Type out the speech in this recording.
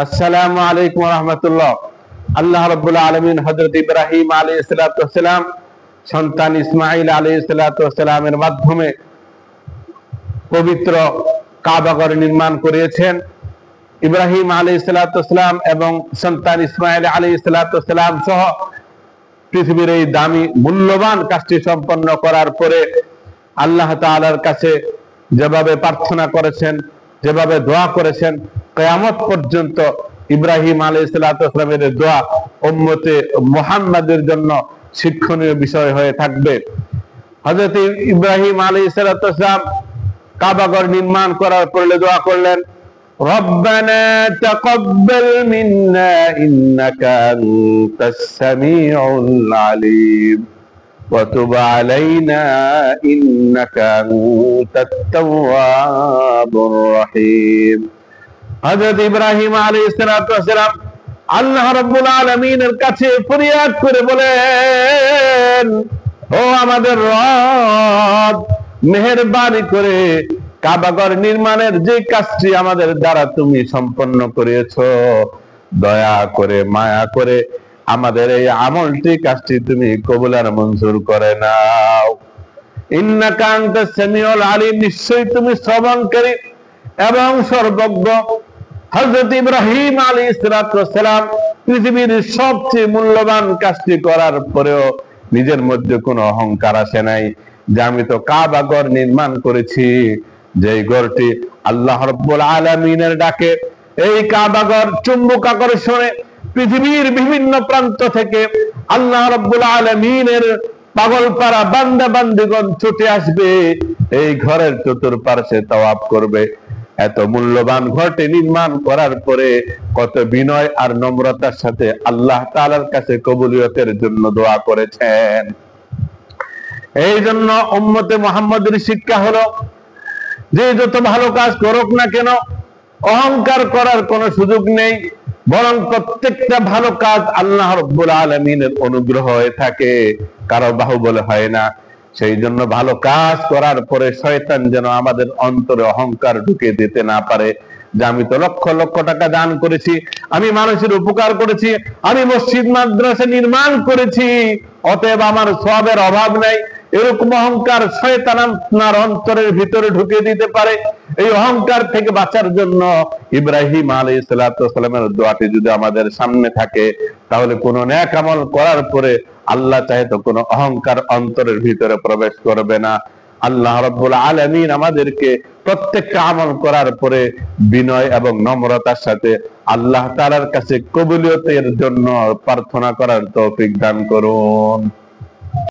আসসালামু আলাইকুম ওয়া রাহমাতুল্লাহ। আল্লাহ রাব্বুল আলামিন হযরত ইব্রাহিম আলাইহিস সালাতু ওয়াস সালাম সন্তান ইসমাঈল আলাইহিস সালাতু ওয়াস সালামের মাধ্যমে পবিত্র কাবা ঘর নির্মাণ করিয়েছেন। ইব্রাহিম আলাইহিস সালাতু ওয়াস সালাম এবং সন্তান ইসমাঈল আলাইহিস সালাতু ওয়াস সালাম সহ পৃথিবীর এই দামি মূল্যবান কাজটি সম্পন্ন করার পরে আল্লাহ তাআলার কাছে যেভাবে প্রার্থনা করেছেন, যেভাবে দোয়া করেছেন, কিয়ামত পর্যন্ত ইব্রাহিম আলাইহিস সালাতু ওয়াস সালামের দোয়া উম্মতে মুহাম্মাদের জন্য শিক্ষণীয় বিষয় হয়ে থাকবে। হযরত ইব্রাহিম আলাইহিস সালাতু ওয়াস সালাম কাবা ঘর নির্মাণ করার পরে দোয়া করলেন, রব্বানা তাকাব্বাল মিন্না ইন্নাকা আনতাস সামিউল আলিম ওয়া তুব আলাইনা ইন্নাকা আনতাত তাওয়াবুর রহিম। হযরত ইব্রাহিম আলাইহিস সালাতু ওয়াস সালাম আল্লাহ রাব্বুল আলামিনের কাছে ফরিয়াদ করে বলেন, ও আমাদের রব, মেহেরবানি করে কাবা ঘর নির্মাণের যে কাজটি আমাদের দ্বারা তুমি সম্পন্ন করিয়েছো, দয়া করে মায়া করে আমাদের এই আমলটি কাজটি তুমি কবুল আর মঞ্জুর করে নাও। ইন্নাকা আনতাস সামিউল আলিম, নিশ্চয়ই তুমি শ্রবণকারী এবং সর্বজ্ঞ। হযরত ইব্রাহিম আলাইহিস সালাতু ওয়াস সালাম পৃথিবীর সবচেয়ে মূল্যবান কাজটি করার পরেও নিজের মধ্যে কোনো অহংকার আসে নাই যে আমি তো কাবা ঘর নির্মাণ করেছি, যেই ঘরটি আল্লাহ রাব্বুল আলামিনের ডাকে, এই কাবা ঘর চুম্বক আকর্ষণে পৃথিবীর বিভিন্ন প্রান্ত থেকে আল্লাহ রাব্বুল আলামিনের পাগলপাড়া বান্দা বান্দিগণ ছুটে আসবে, এই ঘরের চতুর্পার্শ্বে তাওয়াফ করবে। এত মূল্যবান ঘরটি নির্মাণ করার পরে কত বিনয় আর নম্রতার সাথে আল্লাহ তাআলার কাছে কবুলিয়তের জন্য দোয়া করেছেন। এই জন্য উম্মতে মুহাম্মাদের শিক্ষা হলো যে যত ভালো কাজ করুক না কেন অহংকার করার কোনো সুযোগ নেই, বরং প্রত্যেকটা ভালো কাজ আল্লাহ রাব্বুল আলামিনের অনুগ্রহ হয়ে থাকে, কারো বাহুবলে হয় না। সেই জন্য ভালো কাজ করার পরে শয়তান যেন আমাদের অন্তরে অহংকার ঢুকে দিতে না পারে যে আমি তো লক্ষ লক্ষ টাকা দান করেছি, আমি মানুষের উপকার করেছি, আমি মসজিদ মাদ্রাসা নির্মাণ করেছি, অতএব আমার সওয়াবের অভাব নাই। এরকম অহংকার শয়তান আপনার অন্তরের ভিতরে ঢুকে দিতে পারে। এই অহংকার থেকে বাঁচার জন্য ইব্রাহিম আলাইহিস সালাতু ওয়াস সালামের দোয়াটি যদি আমাদের সামনে থাকে, তাহলে কোনো নেক আমল করার পরে আল্লাহ চাহে তো কোনো অহংকার অন্তরের ভিতরে প্রবেশ করবে না। আল্লাহ রাব্বুল আলামিন আমাদেরকে প্রত্যেকটা আমল করার পরে বিনয় এবং নম্রতার সাথে আল্লাহ তাআলার কাছে কবুলিয়তের জন্য প্রার্থনা করার তৌফিক দান করুন।